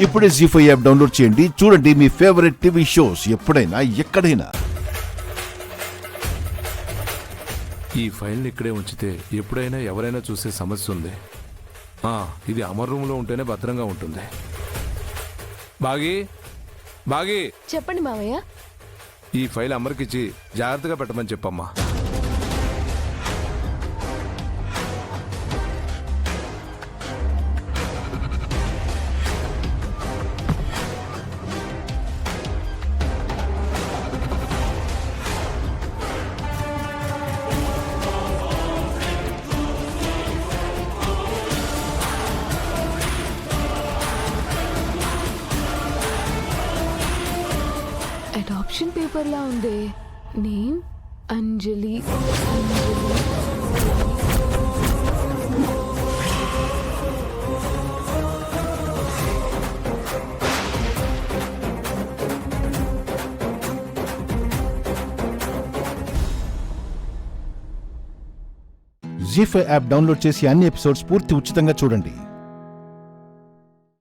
ఇప్పుడే జీ5 app download చేయండి. చూడండి మీ ఫేవరెట్ టీవీ షోస్ ఎప్పుడైనా ఎక్కడైనా. ఈ ఫైల్ని ఇక్కడే ఉంచితే ఎప్పుడైనా ఎవరైనా చూసే సమస్య ఉంది. ఇది అమర్ రూమ్లో ఉంటేనే భద్రంగా ఉంటుంది. బాగి బాగి, చెప్పండి మావయ్య. ఈ ఫైల్ అమర్కిచ్చి జాగ్రత్తగా పెట్టమని చెప్పమ్మా. అడాప్షన్ పేపర్ లా ఉంది. నేమ్ అంజలి. జీ5 యాప్ డౌన్లోడ్ చేసి అన్ని ఎపిసోడ్స్ పూర్తి ఉచితంగా చూడండి.